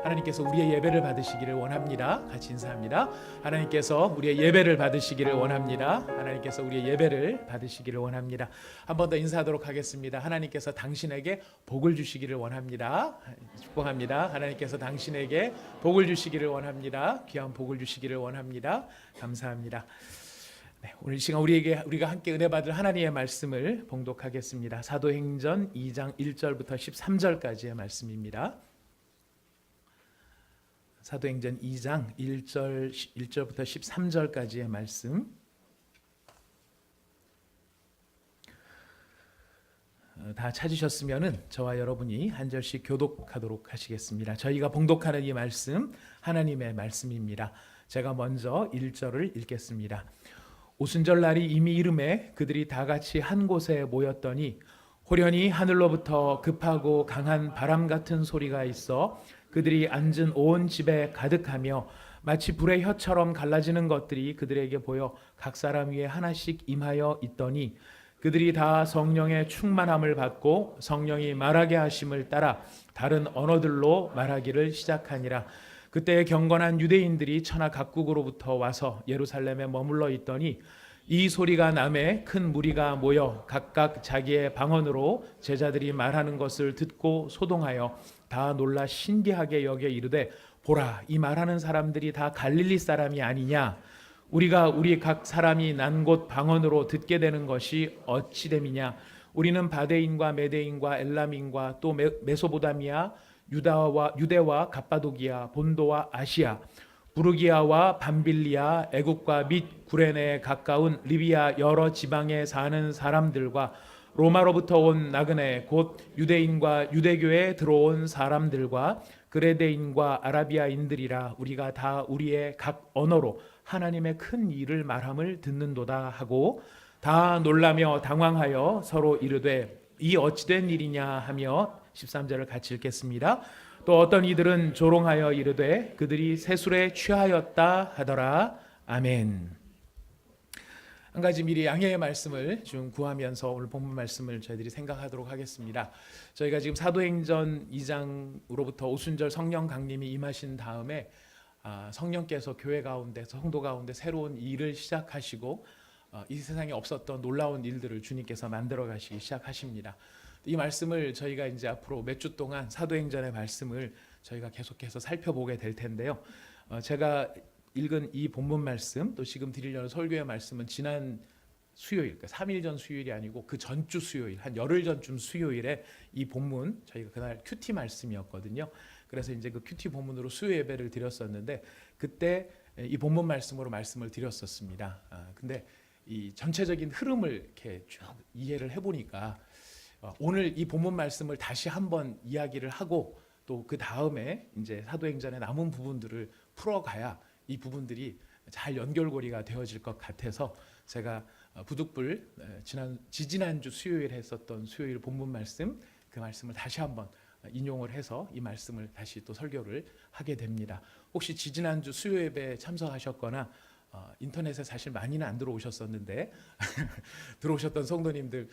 하나님께서 우리의 예배를 받으시기를 원합니다. 같이 인사합니다. 하나님께서 우리의 예배를 받으시기를 원합니다. 하나님께서 우리의 예배를 받으시기를 원합니다. 한 번 더 인사하도록 하겠습니다. 하나님께서 당신에게 복을 주시기를 원합니다. 축복합니다. 하나님께서 당신에게 복을 주시기를 원합니다. 귀한 복을 주시기를 원합니다. 감사합니다. 네, 오늘 이 시간 우리가 함께 은혜 받을 하나님의 말씀을 봉독하겠습니다. 사도행전 2장 1절부터 13절까지의 말씀입니다. 사도행전 2장 1절부터 13절까지의 말씀. 다 찾으셨으면은 저와 여러분이 한 절씩 교독하도록 하시겠습니다. 저희가 봉독하는 이 말씀 하나님의 말씀입니다. 제가 먼저 1절을 읽겠습니다. 오순절 날이 이미 이름에 그들이 다 같이 한 곳에 모였더니 호련히 하늘로부터 급하고 강한 바람 같은 소리가 있어 그들이 앉은 온 집에 가득하며 마치 불의 혀처럼 갈라지는 것들이 그들에게 보여 각 사람 위에 하나씩 임하여 있더니 그들이 다 성령의 충만함을 받고 성령이 말하게 하심을 따라 다른 언어들로 말하기를 시작하니라. 그때 경건한 유대인들이 천하 각국으로부터 와서 예루살렘에 머물러 있더니 이 소리가 남에 큰 무리가 모여 각각 자기의 방언으로 제자들이 말하는 것을 듣고 소동하여 다 놀라 신기하게 여겨 이르되 보라, 이 말하는 사람들이 다 갈릴리 사람이 아니냐? 우리가 우리 각 사람이 난 곳 방언으로 듣게 되는 것이 어찌 됨이냐? 우리는 바데인과 메데인과 엘람인과 또 메소보다미아 유대와 갑바도기아 본도와 아시아 부르기아와 밤빌리아 애국과 및 구레네에 가까운 리비아 여러 지방에 사는 사람들과 로마로부터 온 나그네 곧 유대인과 유대교에 들어온 사람들과 그레데인과 아라비아인들이라 우리가 다 우리의 각 언어로 하나님의 큰 일을 말함을 듣는도다 하고 다 놀라며 당황하여 서로 이르되 이 어찌된 일이냐 하며 13절을 같이 읽겠습니다. 또 어떤 이들은 조롱하여 이르되 그들이 새술에 취하였다 하더라. 아멘. 한 가지 미리 양해의 말씀을 좀 구하면서 오늘 본문 말씀을 저희들이 생각하도록 하겠습니다. 저희가 지금 사도행전 2장으로부터 오순절 성령 강림이 임하신 다음에 성령께서 교회 가운데 성도 가운데 새로운 일을 시작하시고 이 세상에 없었던 놀라운 일들을 주님께서 만들어 가시기 시작하십니다. 이 말씀을 저희가 이제 앞으로 몇 주 동안 사도행전의 말씀을 저희가 계속해서 살펴보게 될 텐데요. 제가 읽은 이 본문 말씀 또 지금 드리려는 설교의 말씀은 지난 수요일, 그러니까 3일 전 수요일이 아니고 그 전주 수요일, 한 열흘 전쯤 수요일에 이 본문 저희가 그날 큐티 말씀이었거든요. 그래서 이제 그 큐티 본문으로 수요 예배를 드렸었는데 그때 이 본문 말씀으로 말씀을 드렸었습니다. 근데 이 전체적인 흐름을 이렇게 쭉 이해를 해보니까 오늘 이 본문 말씀을 다시 한번 이야기를 하고 또 그 다음에 이제 사도행전의 남은 부분들을 풀어가야 이 부분들이 잘 연결고리가 되어질 것 같아서 제가 부득불 지지난주 수요일에 했었던 수요일 본문 말씀 그 말씀을 다시 한번 인용을 해서 이 말씀을 다시 또 설교를 하게 됩니다. 혹시 지지난주 수요 예배에 참석하셨거나 인터넷에 사실 많이는 안 들어오셨었는데 들어오셨던 성도님들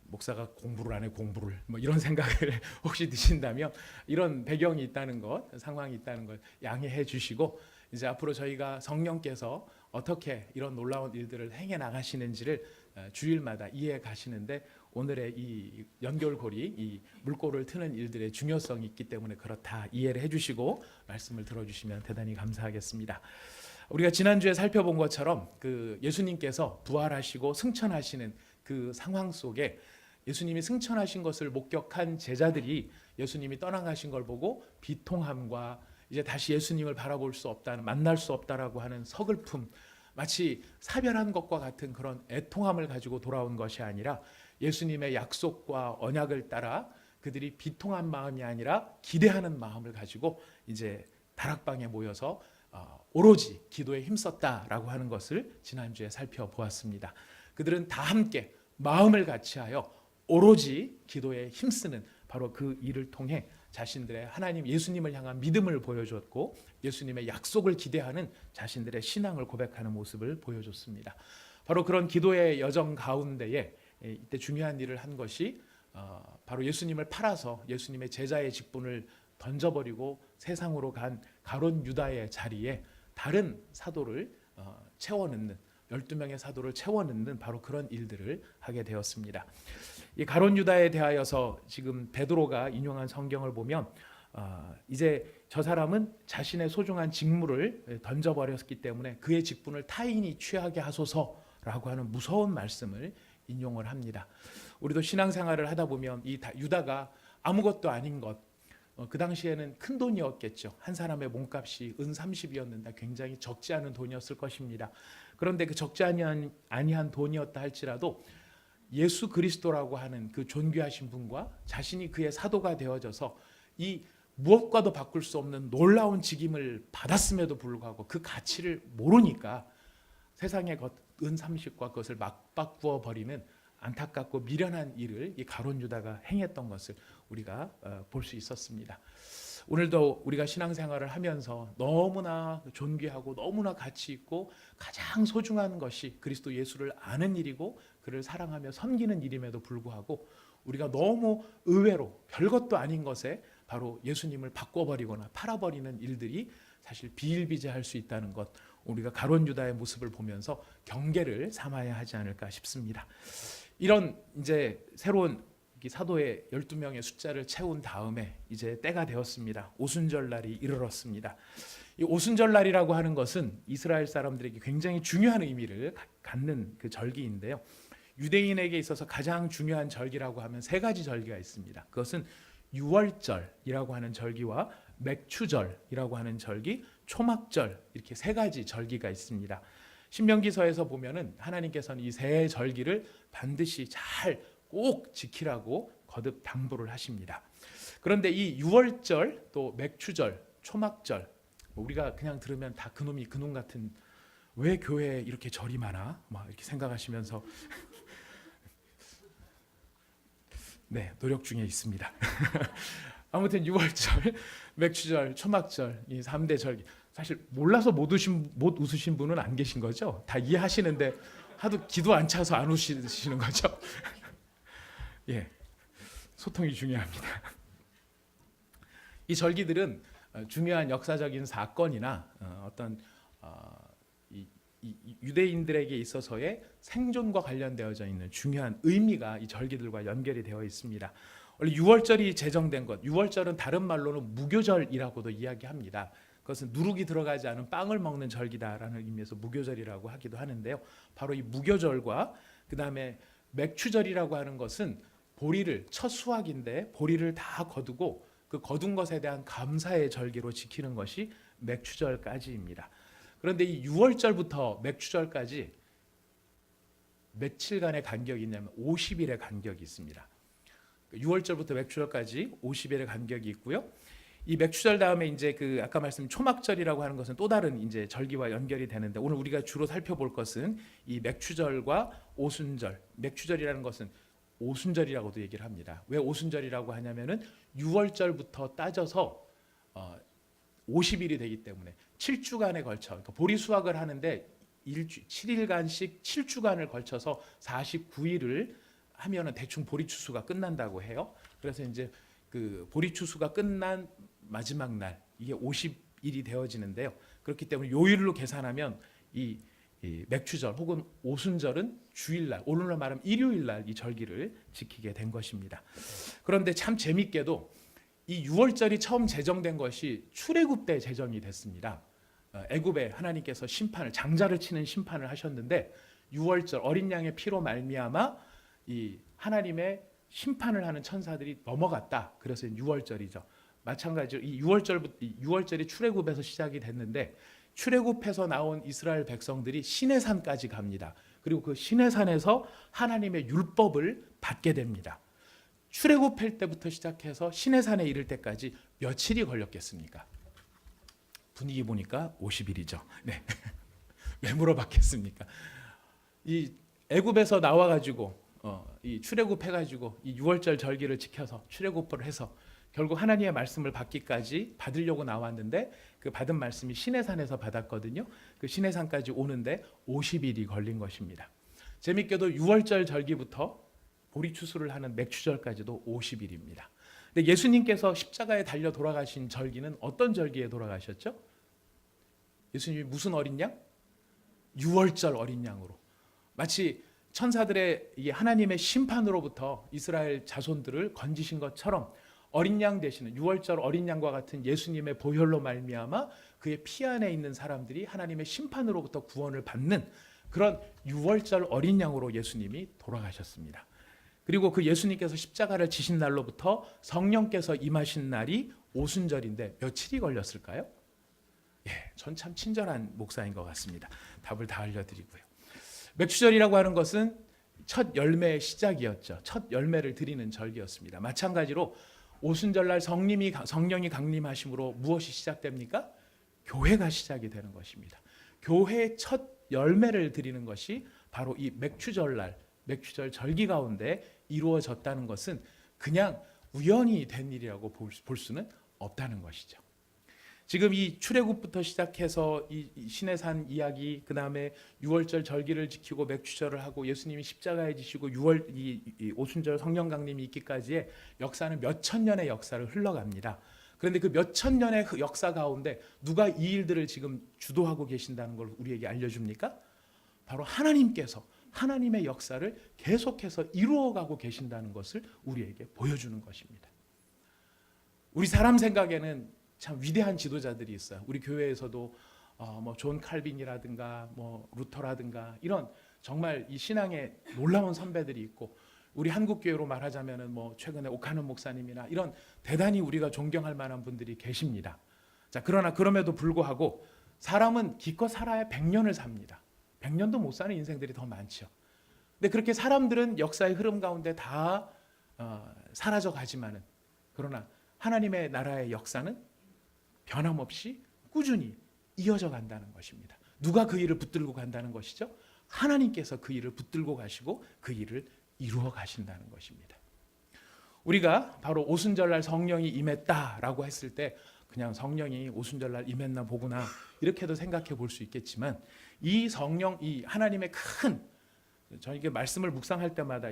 목사가 공부를 안 해 공부를 뭐 이런 생각을 혹시 드신다면 이런 배경이 있다는 것, 상황이 있다는 것 양해해 주시고 이제 앞으로 저희가 성령께서 어떻게 이런 놀라운 일들을 행해 나가시는지를 주일마다 이해해 가시는데 오늘의 이 연결고리, 이 물꼬를 트는 일들의 중요성이 있기 때문에 그렇다 이해를 해주시고 말씀을 들어주시면 대단히 감사하겠습니다. 우리가 지난주에 살펴본 것처럼 그 예수님께서 부활하시고 승천하시는 그 상황 속에 예수님이 승천하신 것을 목격한 제자들이 예수님이 떠나가신 걸 보고 비통함과 이제 다시 예수님을 바라볼 수 없다는, 만날 수 없다라고 하는 서글픔, 마치 사별한 것과 같은 그런 애통함을 가지고 돌아온 것이 아니라 예수님의 약속과 언약을 따라 그들이 비통한 마음이 아니라 기대하는 마음을 가지고 이제 다락방에 모여서 오로지 기도에 힘썼다라고 하는 것을 지난주에 살펴보았습니다. 그들은 다 함께 마음을 같이하여 오로지 기도에 힘쓰는 바로 그 일을 통해 자신들의 하나님 예수님을 향한 믿음을 보여줬고 예수님의 약속을 기대하는 자신들의 신앙을 고백하는 모습을 보여줬습니다. 바로 그런 기도의 여정 가운데에 이때 중요한 일을 한 것이 바로 예수님을 팔아서 예수님의 제자의 직분을 던져버리고 세상으로 간 가룟 유다의 자리에 다른 사도를 채워넣는 12명의 사도를 채워넣는 바로 그런 일들을 하게 되었습니다. 이 가룟 유다에 대하여서 지금 베드로가 인용한 성경을 보면 이제 저 사람은 자신의 소중한 직무를 던져버렸기 때문에 그의 직분을 타인이 취하게 하소서라고 하는 무서운 말씀을 인용을 합니다. 우리도 신앙생활을 하다 보면 이 유다가 아무것도 아닌 것, 그 당시에는 큰 돈이었겠죠. 한 사람의 몸값이 은 30이었는데 굉장히 적지 않은 돈이었을 것입니다. 그런데 그 적지 아니한 돈이었다 할지라도 예수 그리스도라고 하는 그 존귀하신 분과 자신이 그의 사도가 되어져서 이 무엇과도 바꿀 수 없는 놀라운 직임을 받았음에도 불구하고 그 가치를 모르니까 세상의 은 30과 그것을 맞바꾸어 버리는 안타깝고 미련한 일을 이 가룟 유다가 행했던 것을 우리가 볼 수 있었습니다. 오늘도 우리가 신앙생활을 하면서 너무나 존귀하고 너무나 가치 있고 가장 소중한 것이 그리스도 예수를 아는 일이고 그를 사랑하며 섬기는 일임에도 불구하고 우리가 너무 의외로 별것도 아닌 것에 바로 예수님을 바꿔버리거나 팔아버리는 일들이 사실 비일비재할 수 있다는 것, 우리가 가룟 유다의 모습을 보면서 경계를 삼아야 하지 않을까 싶습니다. 이런 이제 새로운 사도의 12명의 숫자를 채운 다음에 이제 때가 되었습니다. 오순절 날이 이르렀습니다. 이 오순절 날이라고 하는 것은 이스라엘 사람들에게 굉장히 중요한 의미를 갖는 그 절기인데요. 유대인에게 있어서 가장 중요한 절기라고 하면 세 가지 절기가 있습니다. 그것은 유월절이라고 하는 절기와 맥추절이라고 하는 절기, 초막절, 이렇게 세 가지 절기가 있습니다. 신명기서에서 보면은 하나님께서는 이 세 절기를 반드시 잘 꼭 지키라고 거듭 당부를 하십니다. 그런데 이 유월절, 또 맥추절, 초막절, 우리가 그냥 들으면 다 그놈이 그놈 같은, 왜 교회에 이렇게 절이 많아? 막 이렇게 생각하시면서 네, 노력 중에 있습니다. 아무튼 유월절, 맥추절, 초막절, 이 3대 절기, 사실 몰라서 못 웃으신 분은 안 계신 거죠? 다 이해하시는데 하도 기도 안 차서 안 웃으시는 거죠? 예, 소통이 중요합니다. 이 절기들은 중요한 역사적인 사건이나 어떤 유대인들에게 있어서의 생존과 관련되어져 있는 중요한 의미가 이 절기들과 연결이 되어 있습니다. 원래 유월절이 제정된 것, 유월절은 다른 말로는 무교절이라고도 이야기합니다. 그것은 누룩이 들어가지 않은 빵을 먹는 절기다라는 의미에서 무교절이라고 하기도 하는데요. 바로 이 무교절과 그 다음에 맥추절이라고 하는 것은 보리를, 첫 수확인데 보리를 다 거두고 그 거둔 것에 대한 감사의 절기로 지키는 것이 맥추절까지입니다. 그런데 이 6월절부터 맥추절까지 며칠간의 간격이 있냐면 50일의 간격이 있습니다. 6월절부터 맥추절까지 50일의 간격이 있고요. 이 맥추절 다음에 이제 그 아까 말씀 초막절이라고 하는 것은 또 다른 이제 절기와 연결이 되는데, 오늘 우리가 주로 살펴볼 것은 이 맥추절과 오순절. 맥추절이라는 것은 오순절이라고도 얘기를 합니다. 왜 오순절이라고 하냐면은 6월절부터 따져서 50일이 되기 때문에 7주간에 걸쳐, 그러니까 보리 수확을 하는데 7일간씩 7주간을 걸쳐서 49일을 하면은 대충 보리 추수가 끝난다고 해요. 그래서 이제 그 보리 추수가 끝난 마지막 날, 이게 50일이 되어지는데요. 그렇기 때문에 요일로 계산하면 이 맥추절 혹은 오순절은 주일날, 오늘날 말하면 일요일날 이 절기를 지키게 된 것입니다. 그런데 참 재밌게도 이 6월절이 처음 제정된 것이 출애굽 때 제정이 됐습니다. 애굽에 하나님께서 심판을, 장자를 치는 심판을 하셨는데 6월절 어린 양의 피로 말미암아 이 하나님의 심판을 하는 천사들이 넘어갔다. 그래서 6월절이죠. 마찬가지로 이 6월절이 출애굽에서 시작이 됐는데, 출애굽해서 나온 이스라엘 백성들이 시내산까지 갑니다. 그리고 그 시내산에서 하나님의 율법을 받게 됩니다. 출애굽할 때부터 시작해서 시내산에 이를 때까지 며칠이 걸렸겠습니까? 분위기 보니까 50일이죠. 네. 왜 물어봤겠습니까? 이 애굽에서 나와가지고 이 출애굽해가지고 이 6월절 절기를 지켜서 출애굽을 해서 결국 하나님의 말씀을 받기까지 받으려고 나왔는데, 그 받은 말씀이 시내산에서 받았거든요. 그 시내산까지 오는데 50일이 걸린 것입니다. 재밌게도 6월절 절기부터 보리 추수를 하는 맥추절까지도 50일입니다. 근데 예수님께서 십자가에 달려 돌아가신 절기는 어떤 절기에 돌아가셨죠? 예수님이 무슨 어린 양? 유월절 어린 양으로. 마치 천사들의 이 하나님의 심판으로부터 이스라엘 자손들을 건지신 것처럼 어린 양 되시는 유월절 어린 양과 같은 예수님의 보혈로 말미암아 그의 피 안에 있는 사람들이 하나님의 심판으로부터 구원을 받는 그런 유월절 어린 양으로 예수님이 돌아가셨습니다. 그리고 그 예수님께서 십자가를 지신 날로부터 성령께서 임하신 날이 오순절인데 며칠이 걸렸을까요? 예, 전 참 친절한 목사인 것 같습니다. 답을 다 알려드리고요. 맥주절이라고 하는 것은 첫 열매의 시작이었죠. 첫 열매를 드리는 절기였습니다. 마찬가지로 오순절날 성령이 강림하심으로 무엇이 시작됩니까? 교회가 시작이 되는 것입니다. 교회의 첫 열매를 드리는 것이 바로 이 맥주절날, 맥주절 절기 가운데 이루어졌다는 것은 그냥 우연히 된 일이라고 볼 수는 없다는 것이죠. 지금 이 출애굽부터 시작해서 이 시내산 이야기, 그 다음에 유월절 절기를 지키고 맥주절을 하고 예수님이 십자가에 지시고 이 오순절 성령 강림이 있기까지의 역사는 몇천 년의 역사를 흘러갑니다. 그런데 그 몇천 년의 역사 가운데 누가 이 일들을 지금 주도하고 계신다는 걸 우리에게 알려줍니까? 바로 하나님께서 하나님의 역사를 계속해서 이루어가고 계신다는 것을 우리에게 보여주는 것입니다. 우리 사람 생각에는 참 위대한 지도자들이 있어요. 우리 교회에서도 존 칼빈이라든가 루터라든가 이런 정말 이 신앙의 놀라운 선배들이 있고, 우리 한국 교회로 말하자면은 최근에 오카는 목사님이나 이런 대단히 우리가 존경할 만한 분들이 계십니다. 자, 그러나 그럼에도 불구하고 사람은 기껏 살아야 100년을 삽니다. 100년도 못 사는 인생들이 더 많죠. 근데 그렇게 사람들은 역사의 흐름 가운데 다 사라져 가지만은, 그러나 하나님의 나라의 역사는 변함없이 꾸준히 이어져 간다는 것입니다. 누가 그 일을 붙들고 간다는 것이죠? 하나님께서 그 일을 붙들고 가시고 그 일을 이루어 가신다는 것입니다. 우리가 바로 오순절날 성령이 임했다라고 했을 때 그냥 성령이 오순절날 임했나 보구나 이렇게도 생각해 볼 수 있겠지만, 이 성령, 이 하나님의 큰, 저는 이게 말씀을 묵상할 때마다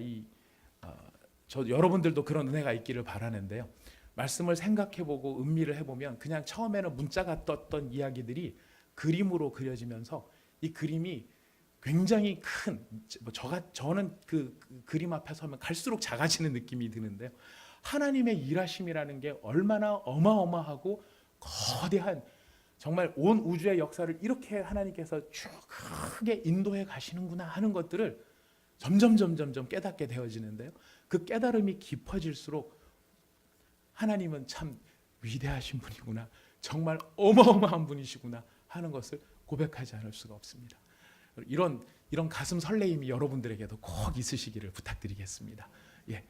저 여러분들도 그런 은혜가 있기를 바라는데요. 말씀을 생각해보고 음미를 해보면 그냥 처음에는 문자가 떴던 이야기들이 그림으로 그려지면서 이 그림이 굉장히 큰, 저는 그 그림 앞에 서면 갈수록 작아지는 느낌이 드는데요. 하나님의 일하심이라는 게 얼마나 어마어마하고 거대한, 정말 온 우주의 역사를 이렇게 하나님께서 쭉 크게 인도해 가시는구나 하는 것들을 점점 깨닫게 되어지는데요. 그 깨달음이 깊어질수록 하나님은 참 위대하신 분이구나, 정말 어마어마한 분이시구나 하는 것을 고백하지 않을 수가 없습니다. 이런 가슴 설레임이 여러분들에게도 꼭 있으시기를 부탁드리겠습니다. 예.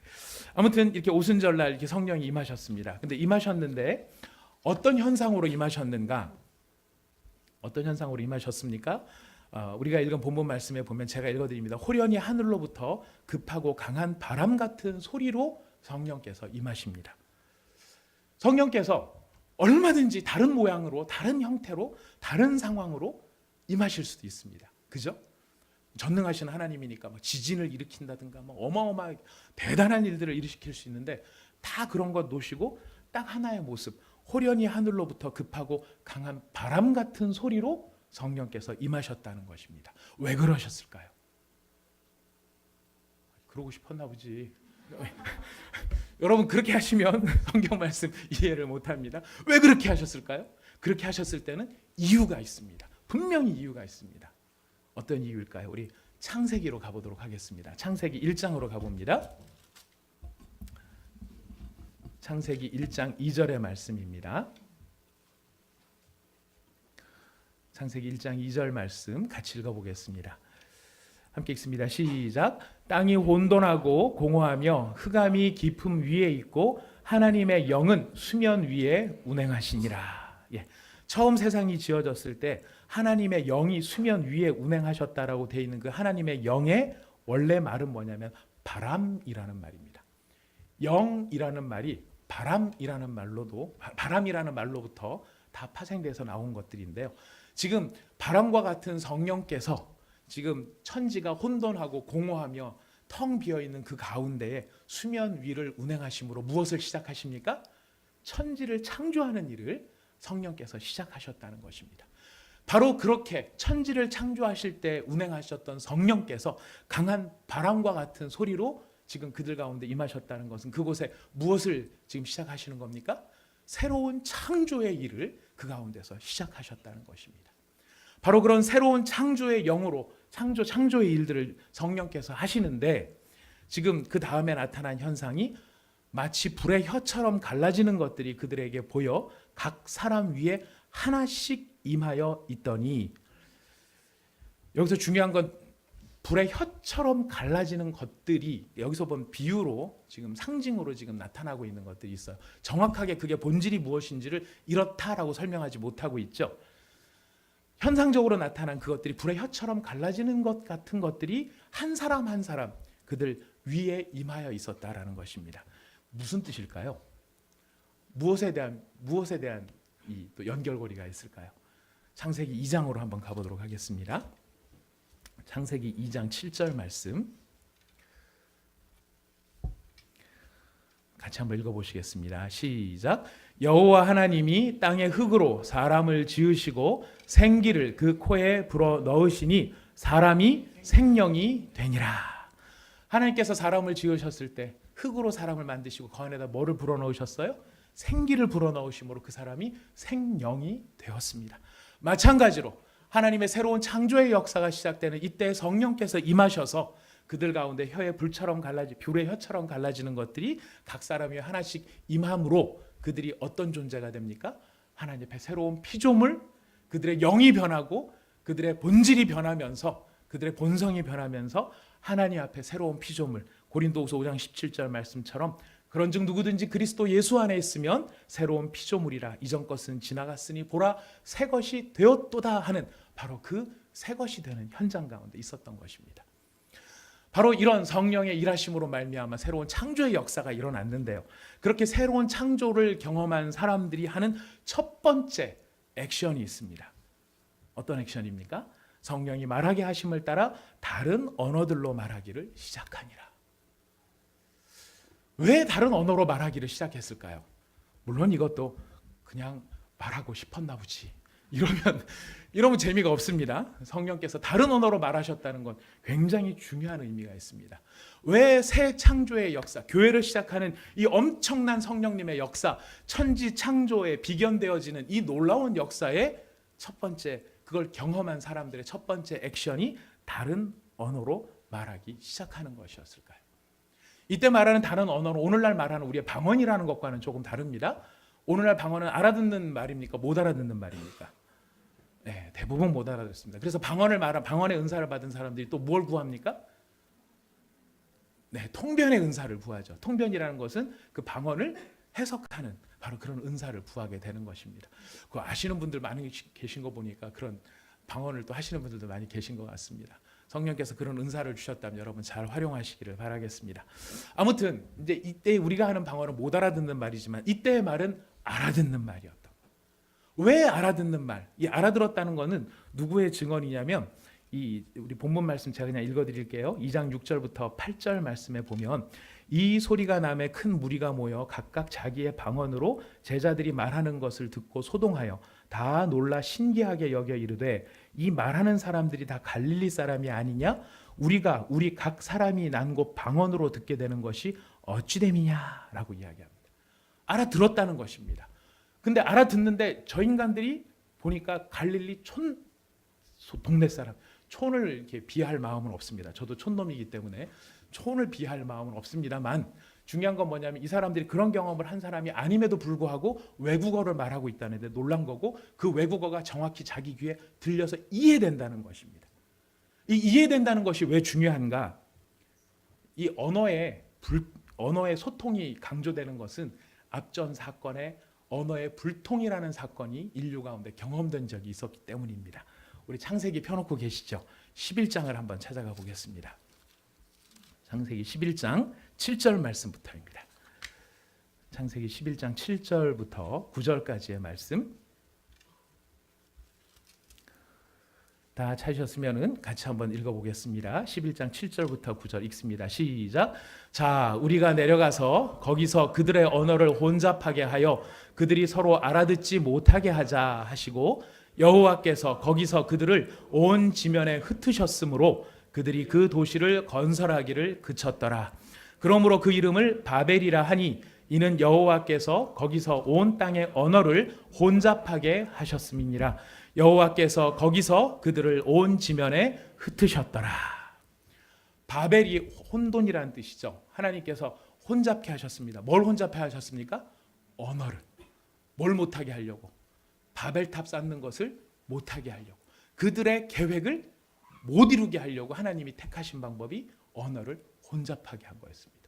아무튼 이렇게 오순절날 이렇게 성령이 임하셨습니다. 근데 임하셨는데 어떤 현상으로 임하셨는가? 어떤 현상으로 임하셨습니까? 우리가 읽은 본문 말씀에 보면 제가 읽어드립니다. 호련히 하늘로부터 급하고 강한 바람 같은 소리로 성령께서 임하십니다. 성령께서 얼마든지 다른 모양으로, 다른 형태로, 다른 상황으로 임하실 수도 있습니다. 그죠? 전능하신 하나님이니까 지진을 일으킨다든가 어마어마하게 대단한 일들을 일으킬 수 있는데, 다 그런 것 놓으시고 딱 하나의 모습, 호련히 하늘로부터 급하고 강한 바람 같은 소리로 성령께서 임하셨다는 것입니다. 왜 그러셨을까요? 그러고 싶었나 보지. 여러분 그렇게 하시면 성경 말씀 이해를 못합니다. 왜 그렇게 하셨을까요? 그렇게 하셨을 때는 이유가 있습니다. 분명히 이유가 있습니다. 어떤 이유일까요? 우리 창세기로 가보도록 하겠습니다. 창세기 1장으로 가봅니다. 창세기 1장 2절의 말씀입니다. 창세기 1장 2절 말씀 같이 읽어보겠습니다. 함께 읽습니다. 시작. 땅이 혼돈하고 공허하며 흑암이 깊음 위에 있고 하나님의 영은 수면 위에 운행하시니라. 예. 처음 세상이 지어졌을 때 하나님의 영이 수면 위에 운행하셨다라고 되어 있는 그 하나님의 영의 원래 말은 뭐냐면 바람이라는 말입니다. 영이라는 말이 바람이라는 말로부터 다 파생돼서 나온 것들인데요. 지금 바람과 같은 성령께서 지금 천지가 혼돈하고 공허하며 텅 비어있는 그 가운데에 수면 위를 운행하심으로 무엇을 시작하십니까? 천지를 창조하는 일을 성령께서 시작하셨다는 것입니다. 바로 그렇게 천지를 창조하실 때 운행하셨던 성령께서 강한 바람과 같은 소리로 지금 그들 가운데 임하셨다는 것은 그곳에 무엇을 지금 시작하시는 겁니까? 새로운 창조의 일을 그 가운데서 시작하셨다는 것입니다. 바로 그런 새로운 창조의 영으로 창조의 일들을 성령께서 하시는데 지금 그 다음에 나타난 현상이 마치 불의 혀처럼 갈라지는 것들이 그들에게 보여 각 사람 위에 하나씩 임하여 있더니, 여기서 중요한 건 불의 혀처럼 갈라지는 것들이 여기서 본 비유로 지금 상징으로 지금 나타나고 있는 것들이 있어요. 정확하게 그게 본질이 무엇인지를 이렇다라고 설명하지 못하고 있죠. 현상적으로 나타난 그것들이 불의 혀처럼 갈라지는 것 같은 것들이 한 사람 한 사람 그들 위에 임하여 있었다라는 것입니다. 무슨 뜻일까요? 무엇에 대한 이 또 연결고리가 있을까요? 창세기 2장으로 한번 가보도록 하겠습니다. 창세기 2장 7절 말씀 같이 한번 읽어보시겠습니다. 시작. 여호와 하나님이 땅의 흙으로 사람을 지으시고 생기를 그 코에 불어 넣으시니 사람이 생명이 되니라. 하나님께서 사람을 지으셨을 때 흙으로 사람을 만드시고 그 안에다 뭐를 불어 넣으셨어요? 생기를 불어 넣으심으로 그 사람이 생명이 되었습니다. 마찬가지로 하나님의 새로운 창조의 역사가 시작되는 이때 성령께서 임하셔서 그들 가운데 불의 혀처럼 갈라지는 것들이 각 사람이 하나씩 임함으로 그들이 어떤 존재가 됩니까? 하나님 앞에 새로운 피조물, 그들의 영이 변하고 그들의 본질이 변하면서 그들의 본성이 변하면서 하나님 앞에 새로운 피조물, 고린도후서 5장 17절 말씀처럼 그런즉 누구든지 그리스도 예수 안에 있으면 새로운 피조물이라 이전 것은 지나갔으니 보라 새 것이 되었도다 하는 바로 그 새 것이 되는 현장 가운데 있었던 것입니다. 바로 이런 성령의 일하심으로 말미암아 새로운 창조의 역사가 일어났는데요. 그렇게 새로운 창조를 경험한 사람들이 하는 첫 번째 액션이 있습니다. 어떤 액션입니까? 성령이 말하게 하심을 따라 다른 언어들로 말하기를 시작하니라. 왜 다른 언어로 말하기를 시작했을까요? 물론 이것도 그냥 말하고 싶었나 보지. 이러면 재미가 없습니다. 성령께서 다른 언어로 말하셨다는 건 굉장히 중요한 의미가 있습니다. 왜 새 창조의 역사, 교회를 시작하는 이 엄청난 성령님의 역사, 천지 창조에 비견되어지는 이 놀라운 역사의 첫 번째, 그걸 경험한 사람들의 첫 번째 액션이 다른 언어로 말하기 시작하는 것이었을까요? 이때 말하는 다른 언어는 오늘날 말하는 우리의 방언이라는 것과는 조금 다릅니다. 오늘날 방언은 알아듣는 말입니까? 못 알아듣는 말입니까? 네, 대부분 못 알아듣습니다. 그래서 방언의 은사를 받은 사람들이 또 뭘 구합니까? 네, 통변의 은사를 구하죠. 통변이라는 것은 그 방언을 해석하는 바로 그런 은사를 구하게 되는 것입니다. 그거 아시는 분들 많이 계신 거 보니까 그런 방언을 또 하시는 분들도 많이 계신 것 같습니다. 성령께서 그런 은사를 주셨다면 여러분 잘 활용하시기를 바라겠습니다. 아무튼 이제 이때 우리가 하는 방언은 못 알아듣는 말이지만 이때의 말은 알아듣는 말이었던 거예요. 왜 알아듣는 말? 이 알아들었다는 것은 누구의 증언이냐면 우리 본문 말씀 제가 그냥 읽어드릴게요. 2장 6절부터 8절 말씀에 보면 이 소리가 나매 큰 무리가 모여 각각 자기의 방언으로 제자들이 말하는 것을 듣고 소동하여 다 놀라 신기하게 여겨 이르되 이 말하는 사람들이 다 갈릴리 사람이 아니냐? 우리 각 사람이 난 곳 방언으로 듣게 되는 것이 어찌 됨이냐라고 이야기합니다. 알아들었다는 것입니다. 근데 알아듣는데 저 인간들이 보니까 갈릴리 동네 사람, 촌을 이렇게 비할 마음은 없습니다. 저도 촌놈이기 때문에 촌을 비할 마음은 없습니다만 중요한 건 뭐냐면 이 사람들이 그런 경험을 한 사람이 아님에도 불구하고 외국어를 말하고 있다는 데 놀란 거고 그 외국어가 정확히 자기 귀에 들려서 이해된다는 것입니다. 이 이해된다는 것이 왜 중요한가? 이 언어의 소통이 강조되는 것은 앞전 사건의 언어의 불통이라는 사건이 인류 가운데 경험된 적이 있었기 때문입니다. 우리 창세기 펴놓고 계시죠? 11장을 한번 찾아가 보겠습니다. 창세기 11장 7절 말씀부터입니다. 창세기 11장 7절부터 9절까지의 말씀. 다 찾으셨으면 같이 한번 읽어보겠습니다. 11장 7절부터 9절 읽습니다. 시작. 자, 우리가 내려가서 거기서 그들의 언어를 혼잡하게 하여 그들이 서로 알아듣지 못하게 하자 하시고 여호와께서 거기서 그들을 온 지면에 흩으셨으므로 그들이 그 도시를 건설하기를 그쳤더라. 그러므로 그 이름을 바벨이라 하니 이는 여호와께서 거기서 온 땅의 언어를 혼잡하게 하셨음이니라. 여호와께서 거기서 그들을 온 지면에 흩으셨더라. 바벨이 혼돈이라는 뜻이죠. 하나님께서 혼잡케 하셨습니다. 뭘 혼잡해 하셨습니까? 언어를. 뭘 못하게 하려고? 바벨탑 쌓는 것을 못하게 하려고. 그들의 계획을 못 이루게 하려고 하나님이 택하신 방법이 언어를 혼잡하게 한 거였습니다.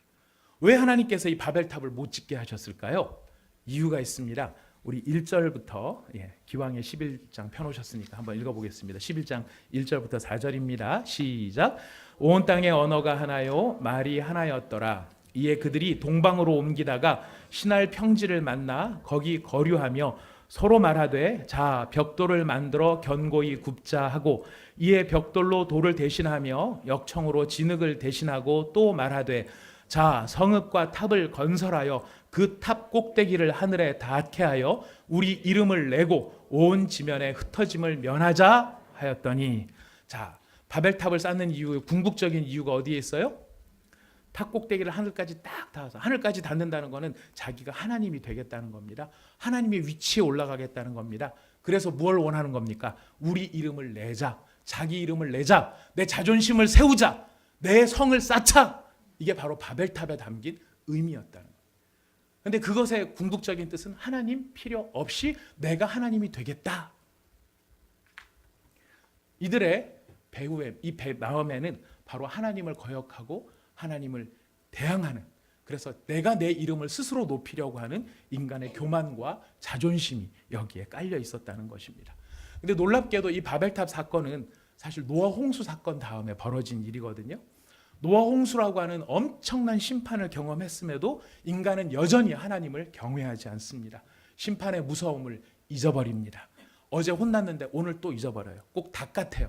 왜 하나님께서 이 바벨탑을 못 짓게 하셨을까요? 이유가 있습니다. 우리 1절부터 기왕에 11장 펴놓으셨으니까 한번 읽어보겠습니다. 11장 1절부터 4절입니다. 시작. 온 땅의 언어가 하나요 말이 하나였더라. 이에 그들이 동방으로 옮기다가 신할 평지를 만나 거기 거류하며 서로 말하되 자 벽돌을 만들어 견고히 굽자 하고 이에 벽돌로 돌을 대신하며 역청으로 진흙을 대신하고 또 말하되 자 성읍과 탑을 건설하여 그 탑 꼭대기를 하늘에 닿게 하여 우리 이름을 내고 온 지면에 흩어짐을 면하자 하였더니 자 바벨탑을 쌓는 이유 궁극적인 이유가 어디에 있어요? 탑 꼭대기를 하늘까지 딱 닿아서 하늘까지 닿는다는 것은 자기가 하나님이 되겠다는 겁니다. 하나님의 위치에 올라가겠다는 겁니다. 그래서 뭘 원하는 겁니까? 우리 이름을 내자. 자기 이름을 내자. 내 자존심을 세우자. 내 성을 쌓자. 이게 바로 바벨탑에 담긴 의미였다는 거예요. 그런데 그것의 궁극적인 뜻은 하나님 필요 없이 내가 하나님이 되겠다. 이들의 배후에 이 마음에는 바로 하나님을 거역하고 하나님을 대항하는 그래서 내가 내 이름을 스스로 높이려고 하는 인간의 교만과 자존심이 여기에 깔려 있었다는 것입니다. 근데 놀랍게도 이 바벨탑 사건은 사실 노아 홍수 사건 다음에 벌어진 일이거든요. 노아 홍수라고 하는 엄청난 심판을 경험했음에도 인간은 여전히 하나님을 경외하지 않습니다. 심판의 무서움을 잊어버립니다. 어제 혼났는데 오늘 또 잊어버려요. 꼭 닭 같아요.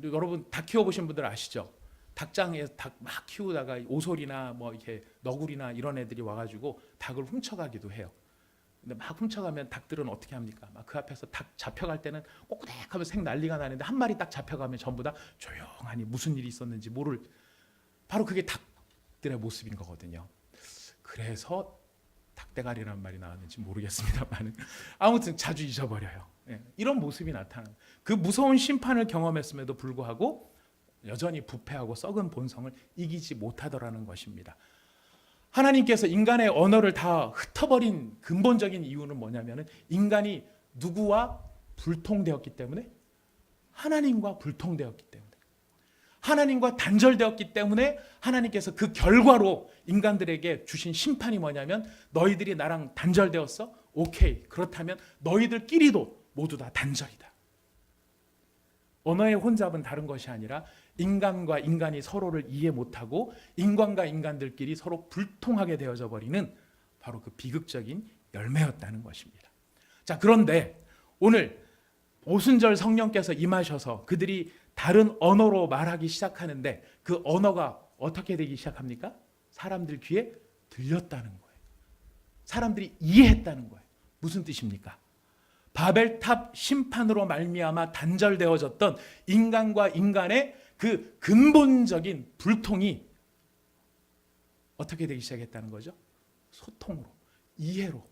여러분 닭 키워보신 분들 아시죠? 닭장에 닭 막 키우다가 오솔이나 뭐 이렇게 너구리나 이런 애들이 와가지고 닭을 훔쳐가기도 해요. 근데 막 훔쳐가면 닭들은 어떻게 합니까? 막 그 앞에서 닭 잡혀갈 때는 꼬꾸댁하면 생 난리가 나는데 한 마리 딱 잡혀가면 전부 다 조용하니 무슨 일이 있었는지 모를 바로 그게 닭들의 모습인 거거든요. 그래서 닭대가리라는 말이 나왔는지 모르겠습니다만 아무튼 자주 잊어버려요. 이런 모습이 나타나는 그 무서운 심판을 경험했음에도 불구하고 여전히 부패하고 썩은 본성을 이기지 못하더라는 것입니다. 하나님께서 인간의 언어를 다 흩어버린 근본적인 이유는 뭐냐면 인간이 누구와 불통되었기 때문에 하나님과 불통되었기 때문에 하나님과 단절되었기 때문에 하나님께서 그 결과로 인간들에게 주신 심판이 뭐냐면 너희들이 나랑 단절되었어? 오케이. 그렇다면 너희들끼리도 모두 다 단절이다. 언어의 혼잡은 다른 것이 아니라 인간과 인간이 서로를 이해 못하고 인간과 인간들끼리 서로 불통하게 되어져 버리는 바로 그 비극적인 열매였다는 것입니다. 자, 그런데 오늘 오순절 성령께서 임하셔서 그들이 다른 언어로 말하기 시작하는데 그 언어가 어떻게 되기 시작합니까? 사람들 귀에 들렸다는 거예요. 사람들이 이해했다는 거예요. 무슨 뜻입니까? 바벨탑 심판으로 말미암아 단절되어졌던 인간과 인간의 그 근본적인 불통이 어떻게 되기 시작했다는 거죠? 소통으로, 이해로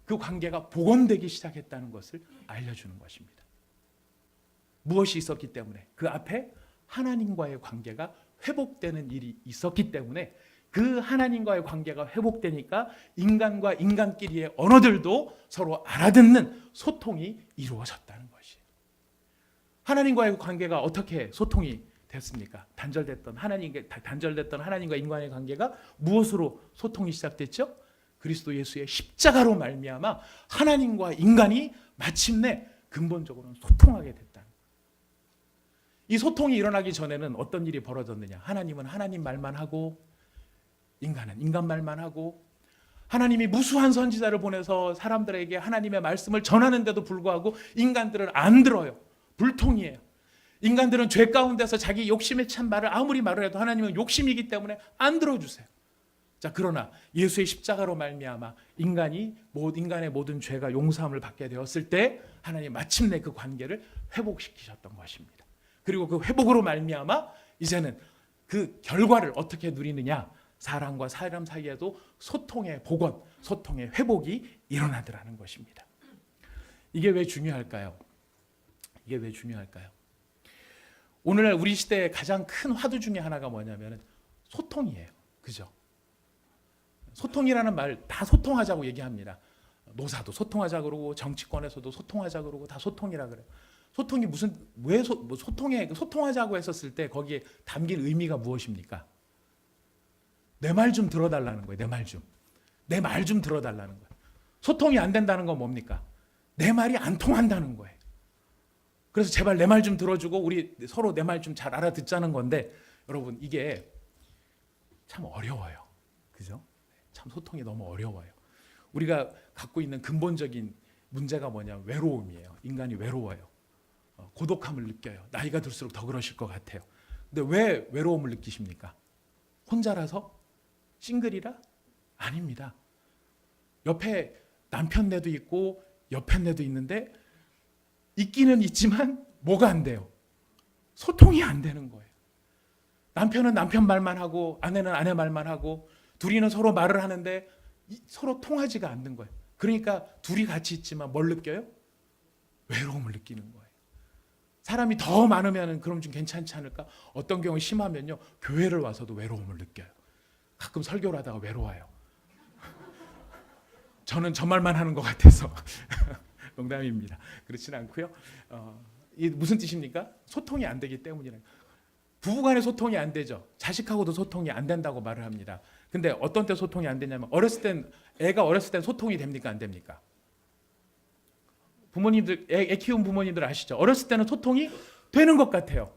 그 관계가 복원되기 시작했다는 것을 알려주는 것입니다. 무엇이 있었기 때문에? 그 앞에 하나님과의 관계가 회복되는 일이 있었기 때문에 그 하나님과의 관계가 회복되니까 인간과 인간끼리의 언어들도 서로 알아듣는 소통이 이루어졌다는 것이에요. 하나님과의 관계가 어떻게 소통이 됐습니까? 단절됐던 하나님과 인간의 관계가 무엇으로 소통이 시작됐죠? 그리스도 예수의 십자가로 말미암아 하나님과 인간이 마침내 근본적으로는 소통하게 됐다. 이 소통이 일어나기 전에는 어떤 일이 벌어졌느냐? 하나님은 하나님 말만 하고 인간은 인간 말만 하고 하나님이 무수한 선지자를 보내서 사람들에게 하나님의 말씀을 전하는데도 불구하고 인간들은 안 들어요. 불통이에요. 인간들은 죄 가운데서 자기 욕심에 찬 말을 아무리 말을 해도 하나님은 욕심이기 때문에 안 들어주세요. 자, 그러나 예수의 십자가로 말미암아 인간의 모든 죄가 용서함을 받게 되었을 때 하나님 마침내 그 관계를 회복시키셨던 것입니다. 그리고 그 회복으로 말미암아 이제는 그 결과를 어떻게 누리느냐? 사람과 사람 사이에도 소통의 복원, 소통의 회복이 일어나더라는 것입니다. 이게 왜 중요할까요? 이게 왜 중요할까요? 오늘날 우리 시대의 가장 큰 화두 중에 하나가 뭐냐면 소통이에요. 그죠? 소통이라는 말 다 소통하자고 얘기합니다. 노사도 소통하자 그러고 정치권에서도 소통하자 그러고 다 소통이라 그래요. 소통이 소통하자고 했었을 때 거기에 담긴 의미가 무엇입니까? 내 말 좀 들어달라는 거예요. 내 말 좀 들어달라는 거예요. 소통이 안 된다는 건 뭡니까? 내 말이 안 통한다는 거예요. 그래서 제발 내 말 좀 들어주고 우리 서로 내 말 좀 잘 알아듣자는 건데 여러분 이게 참 어려워요. 그죠? 참 소통이 너무 어려워요. 우리가 갖고 있는 근본적인 문제가 뭐냐면 외로움이에요. 인간이 외로워요. 고독함을 느껴요. 나이가 들수록 더 그러실 것 같아요. 근데 왜 외로움을 느끼십니까? 혼자라서? 싱글이라? 아닙니다. 옆에 남편네도 있고 여편네도 있는데 있기는 있지만 뭐가 안 돼요? 소통이 안 되는 거예요. 남편은 남편 말만 하고 아내는 아내 말만 하고 둘이는 서로 말을 하는데 서로 통하지가 않는 거예요. 그러니까 둘이 같이 있지만 뭘 느껴요? 외로움을 느끼는 거예요. 사람이 더 많으면 그럼 좀 괜찮지 않을까? 어떤 경우 심하면요. 교회를 와서도 외로움을 느껴요. 가끔 설교를 하다가 외로워요. 저는 저 말만 하는 것 같아서. 농담입니다. 그렇진 않고요. 이게 무슨 뜻입니까? 소통이 안 되기 때문이라. 부부간의 소통이 안 되죠. 자식하고도 소통이 안 된다고 말을 합니다. 근데 어떤 때 소통이 안 되냐면 애가 어렸을 땐 소통이 됩니까? 안 됩니까? 부모님들, 애 키운 부모님들 아시죠? 어렸을 때는 소통이 되는 것 같아요.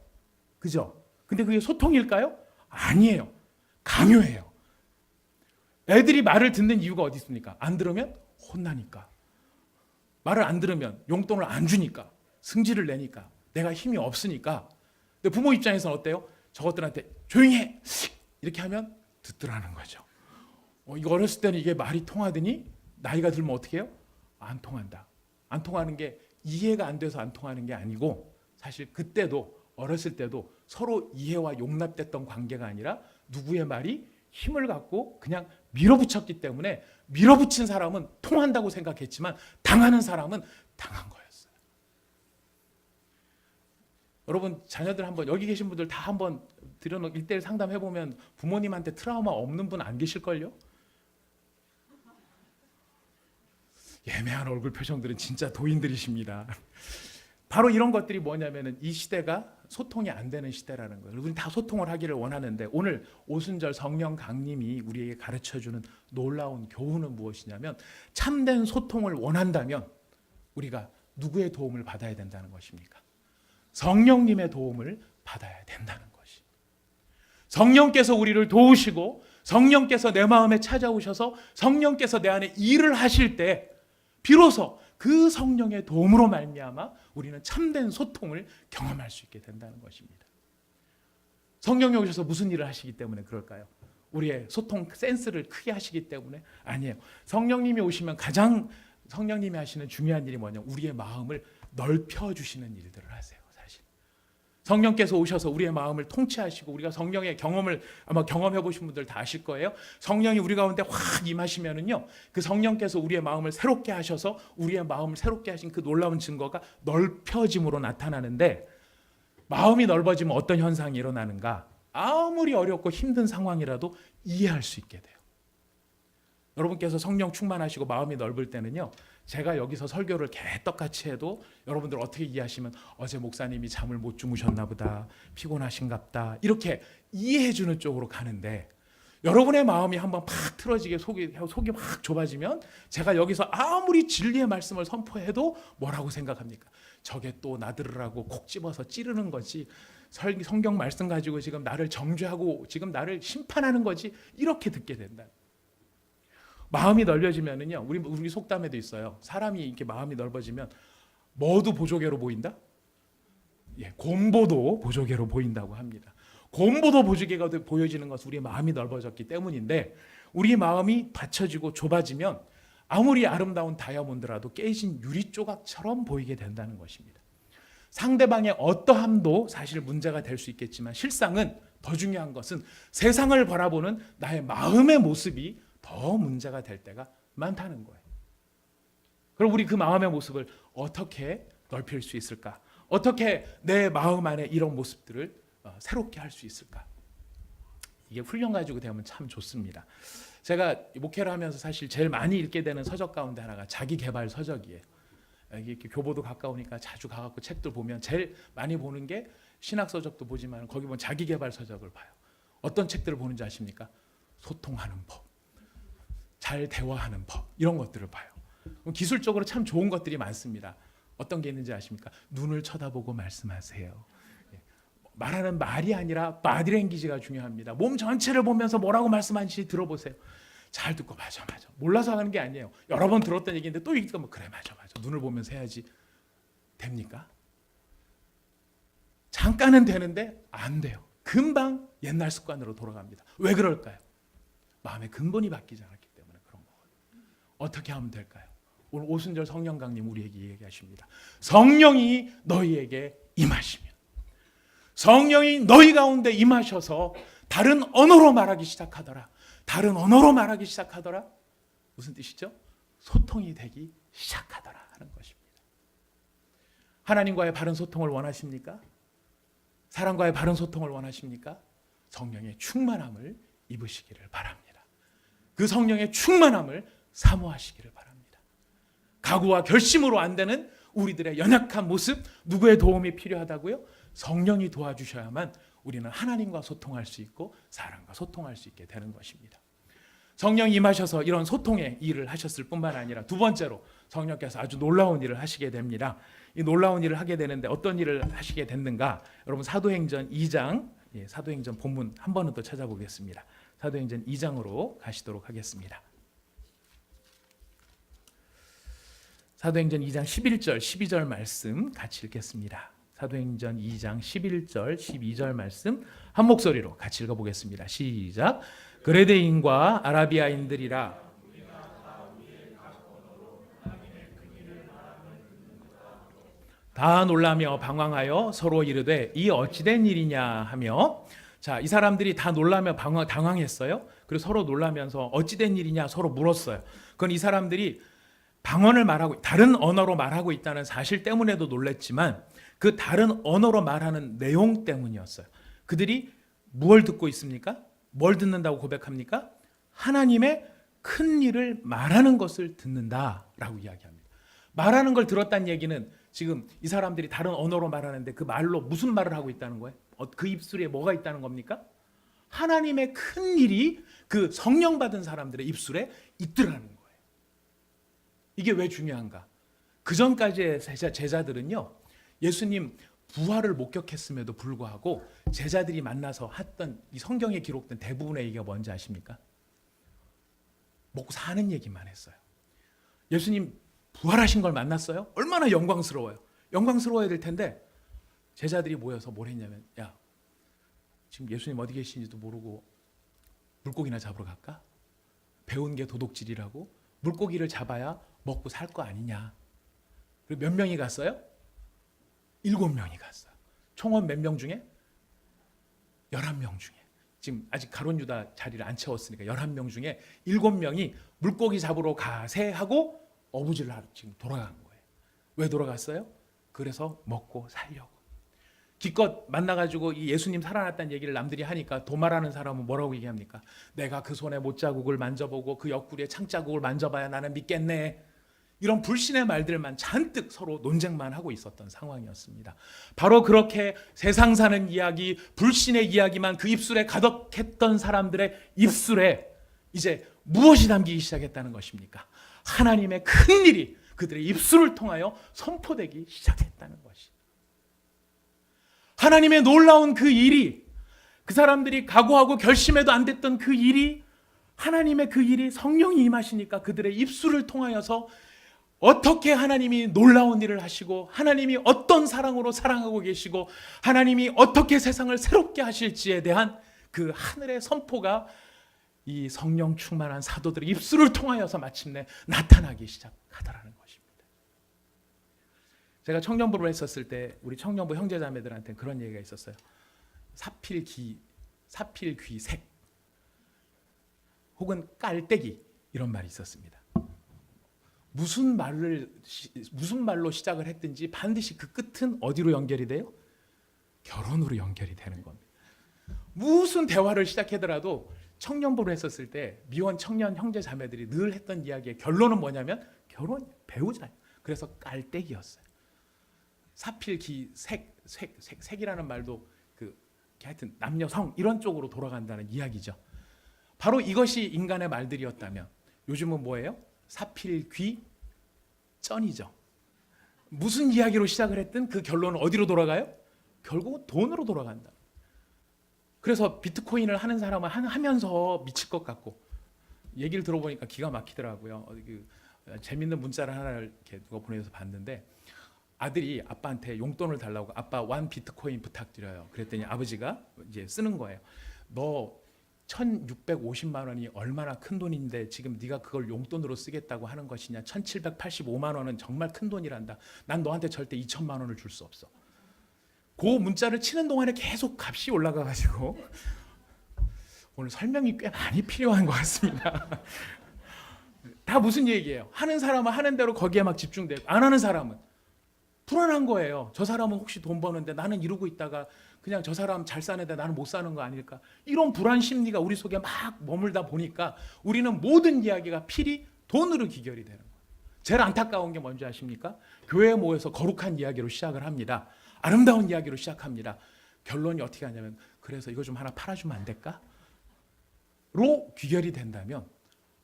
그죠? 근데 그게 소통일까요? 아니에요. 강요해요. 애들이 말을 듣는 이유가 어디 있습니까? 안 들으면 혼나니까. 말을 안 들으면 용돈을 안 주니까. 승질을 내니까. 내가 힘이 없으니까. 근데 부모 입장에서는 어때요? 저것들한테 조용히 해! 이렇게 하면 듣더라는 거죠. 이거 어렸을 때는 이게 말이 통하더니 나이가 들면 어떻게 해요? 안 통한다. 안 통하는 게 이해가 안 돼서 안 통하는 게 아니고 사실 그때도 어렸을 때도 서로 이해와 용납됐던 관계가 아니라 누구의 말이 힘을 갖고 그냥 밀어붙였기 때문에 밀어붙인 사람은 통한다고 생각했지만 당하는 사람은 당한 거였어요. 여러분 자녀들 한번 여기 계신 분들 다 한번 들여놓고 1:1 상담해보면 부모님한테 트라우마 없는 분 안 계실걸요? 예매한 얼굴 표정들은 진짜 도인들이십니다. 바로 이런 것들이 뭐냐면은 이 시대가 소통이 안 되는 시대라는 거예요. 우리는 다 소통을 하기를 원하는데 오늘 오순절 성령 강림이 우리에게 가르쳐주는 놀라운 교훈은 무엇이냐면 참된 소통을 원한다면 우리가 누구의 도움을 받아야 된다는 것입니까? 성령님의 도움을 받아야 된다는 것이. 성령께서 우리를 도우시고 성령께서 내 마음에 찾아오셔서 성령께서 내 안에 일을 하실 때 비로소 그 성령의 도움으로 말미암아 우리는 참된 소통을 경험할 수 있게 된다는 것입니다. 성령이 오셔서 무슨 일을 하시기 때문에 그럴까요? 우리의 소통 센스를 크게 하시기 때문에? 아니에요. 성령님이 오시면 가장 성령님이 하시는 중요한 일이 뭐냐면 우리의 마음을 넓혀주시는 일들을 하세요. 성령께서 오셔서 우리의 마음을 통치하시고 우리가 성령의 경험을 아마 경험해 보신 분들 다 아실 거예요. 성령이 우리 가운데 확 임하시면은요, 그 성령께서 우리의 마음을 새롭게 하셔서 우리의 마음을 새롭게 하신 그 놀라운 증거가 넓혀짐으로 나타나는데 마음이 넓어지면 어떤 현상이 일어나는가? 아무리 어렵고 힘든 상황이라도 이해할 수 있게 돼요. 여러분께서 성령 충만하시고 마음이 넓을 때는요, 제가 여기서 설교를 개떡같이 해도 여러분들 어떻게 이해하시면 어제 목사님이 잠을 못 주무셨나 보다, 피곤하신갑다, 이렇게 이해해 주는 쪽으로 가는데 여러분의 마음이 한번 팍 틀어지게 속이 확 좁아지면 제가 여기서 아무리 진리의 말씀을 선포해도 뭐라고 생각합니까? 저게 또 나들으라고 콕 집어서 찌르는 거지, 성경 말씀 가지고 지금 나를 정죄하고 지금 나를 심판하는 거지, 이렇게 듣게 된다. 마음이 넓어지면은요, 우리 속담에도 있어요. 사람이 이렇게 마음이 넓어지면 모두 보조개로 보인다. 곰보도 보조개로 보인다고 합니다. 곰보도 보조개가 보여지는 것은 우리의 마음이 넓어졌기 때문인데, 우리 마음이 받쳐지고 좁아지면 아무리 아름다운 다이아몬드라도 깨진 유리 조각처럼 보이게 된다는 것입니다. 상대방의 어떠함도 사실 문제가 될 수 있겠지만, 실상은 더 중요한 것은 세상을 바라보는 나의 마음의 모습이 더 문제가 될 때가 많다는 거예요. 그럼 우리 그 마음의 모습을 어떻게 넓힐 수 있을까? 어떻게 내 마음 안에 이런 모습들을 새롭게 할 수 있을까? 이게 훈련 가지고 되면 참 좋습니다. 제가 목회를 하면서 사실 제일 많이 읽게 되는 서적 가운데 하나가 자기 개발 서적이에요. 이게 교보도 가까우니까 자주 가갖고 책들 보면 제일 많이 보는 게 신학 서적도 보지만, 거기 보면 자기 개발 서적을 봐요. 어떤 책들을 보는지 아십니까? 소통하는 법, 잘 대화하는 법, 이런 것들을 봐요. 기술적으로 참 좋은 것들이 많습니다. 어떤 게 있는지 아십니까? 눈을 쳐다보고 말씀하세요. 말하는 말이 아니라 바디랭귀지가 중요합니다. 몸 전체를 보면서 뭐라고 말씀하시는지 들어보세요. 잘 듣고 맞아 몰라서 하는 게 아니에요. 여러 번 들었던 얘기인데 또 얘기가 뭐 그래 맞아 눈을 보면서 해야지 됩니까? 잠깐은 되는데 안 돼요. 금방 옛날 습관으로 돌아갑니다. 왜 그럴까요? 마음의 근본이 바뀌지 않았기 때문에 그런 거거든요. 어떻게 하면 될까요? 오늘 오순절 성령 강림 우리에게 얘기하십니다. 성령이 너희에게 임하시면, 성령이 너희 가운데 임하셔서 다른 언어로 말하기 시작하더라. 다른 언어로 말하기 시작하더라. 무슨 뜻이죠? 소통이 되기 시작하더라 하는 것입니다. 하나님과의 바른 소통을 원하십니까? 사람과의 바른 소통을 원하십니까? 성령의 충만함을 입으시기를 바랍니다. 그 성령의 충만함을 사모하시기를 바랍니다. 각오와 결심으로 안 되는 우리들의 연약한 모습, 누구의 도움이 필요하다고요? 성령이 도와주셔야만 우리는 하나님과 소통할 수 있고 사람과 소통할 수 있게 되는 것입니다. 성령이 임하셔서 이런 소통의 일을 하셨을 뿐만 아니라, 두 번째로 성령께서 아주 놀라운 일을 하시게 됩니다. 이 놀라운 일을 하게 되는데 어떤 일을 하시게 됐는가? 여러분 사도행전 2장, 사도행전 본문 한 번은 또 찾아보겠습니다. 사도행전 2장으로 가시도록 하겠습니다. 사도행전 2장 11절 12절 말씀 같이 읽겠습니다. 사도행전 2장 11절 12절 말씀 한 목소리로 같이 읽어보겠습니다. 시작. 그레데인과 아라비아인들이라 다 놀라며 방황하여 서로 이르되 이 어찌된 일이냐 하며, 자, 이 사람들이 다 놀라며 당황했어요. 그리고 서로 놀라면서 어찌된 일이냐 서로 물었어요. 그건 이 사람들이 방언을 말하고 다른 언어로 말하고 있다는 사실 때문에도 놀랬지만, 그 다른 언어로 말하는 내용 때문이었어요. 그들이 뭘 듣고 있습니까? 뭘 듣는다고 고백합니까? 하나님의 큰 일을 말하는 것을 듣는다라고 이야기합니다. 말하는 걸 들었다는 얘기는 지금 이 사람들이 다른 언어로 말하는데 그 말로 무슨 말을 하고 있다는 거예요? 그 입술에 뭐가 있다는 겁니까? 하나님의 큰 일이 그 성령 받은 사람들의 입술에 있더라는 거예요. 이게 왜 중요한가? 그 전까지의 제자들은요, 예수님 부활을 목격했음에도 불구하고 제자들이 만나서 했던 이 성경에 기록된 대부분의 얘기가 뭔지 아십니까? 먹고 사는 얘기만 했어요. 예수님 부활하신 걸 만났어요? 얼마나 영광스러워요. 영광스러워야 될 텐데 제자들이 모여서 뭘 했냐면, 야, 지금 예수님 어디 계신지도 모르고 물고기나 잡으러 갈까? 배운 게 도둑질이라고? 물고기를 잡아야 먹고 살 거 아니냐. 그리고 몇 명이 갔어요? 7명이 갔어요. 총원 몇 명 중에? 11명 중에. 지금 아직 가룟 유다 자리를 안 채웠으니까 11명 중에 7명이 물고기 잡으러 가세 하고 어부지를 하러 지금 돌아간 거예요. 왜 돌아갔어요? 그래서 먹고 살려고. 기껏 만나가지고 이 예수님 살아났다는 얘기를 남들이 하니까 도말하는 사람은 뭐라고 얘기합니까? 내가 그 손에 못자국을 만져보고 그 옆구리에 창자국을 만져봐야 나는 믿겠네. 이런 불신의 말들만 잔뜩 서로 논쟁만 하고 있었던 상황이었습니다. 바로 그렇게 세상 사는 이야기, 불신의 이야기만 그 입술에 가득했던 사람들의 입술에 이제 무엇이 담기기 시작했다는 것입니까? 하나님의 큰 일이 그들의 입술을 통하여 선포되기 시작했다는 것이. 하나님의 놀라운 그 일이, 그 사람들이 각오하고 결심해도 안 됐던 그 일이, 하나님의 그 일이 성령이 임하시니까 그들의 입술을 통하여서 어떻게 하나님이 놀라운 일을 하시고 하나님이 어떤 사랑으로 사랑하고 계시고 하나님이 어떻게 세상을 새롭게 하실지에 대한 그 하늘의 선포가 이 성령 충만한 사도들의 입술을 통하여서 마침내 나타나기 시작하더라는 것입니다. 제가 청년부를 했었을 때 우리 청년부 형제자매들한테 그런 얘기가 있었어요. 사필귀색 혹은 깔때기 이런 말이 있었습니다. 무슨 말로 시작을 했든지 반드시 그 끝은 어디로 연결이 돼요? 결혼으로 연결이 되는 겁니다. 무슨 대화를 시작하더라도 청년부를 했었을 때 미혼 청년 형제 자매들이 늘 했던 이야기의 결론은 뭐냐면 결혼 배우자예요. 그래서 깔때기였어요. 색이라는 말도 하여튼 남녀 성 이런 쪽으로 돌아간다는 이야기죠. 바로 이것이 인간의 말들이었다면 요즘은 뭐예요? 사필귀 쩐이죠. 무슨 이야기로 시작을 했든 그 결론은 어디로 돌아가요? 결국은 돈으로 돌아간다. 그래서 비트코인을 하는 사람은 하면서 미칠 것 같고 얘기를 들어보니까 기가 막히더라고요. 재밌는 문자를 하나를 이렇게 누가 보내서 봤는데 아들이 아빠한테 용돈을 달라고 아빠 1 비트코인 부탁드려요. 그랬더니 아버지가 이제 쓰는 거예요. 너 1,650만 원이 얼마나 큰 돈인데 지금 네가 그걸 용돈으로 쓰겠다고 하는 것이냐. 1,785만 원은 정말 큰 돈이란다. 난 너한테 절대 2천만 원을 줄 수 없어. 그 문자를 치는 동안에 계속 값이 올라가가지고 오늘 설명이 꽤 많이 필요한 것 같습니다. 다 무슨 얘기예요? 하는 사람은 하는 대로 거기에 막 집중되고 안 하는 사람은 불안한 거예요. 저 사람은 혹시 돈 버는데 나는 이러고 있다가 그냥 저 사람 잘 사는데 나는 못 사는 거 아닐까? 이런 불안 심리가 우리 속에 막 머물다 보니까 우리는 모든 이야기가 필히 돈으로 귀결이 되는 거예요. 제일 안타까운 게 뭔지 아십니까? 교회에 모여서 거룩한 이야기로 시작을 합니다. 아름다운 이야기로 시작합니다. 결론이 어떻게 하냐면 그래서 이거 좀 하나 팔아주면 안 될까? 로 귀결이 된다면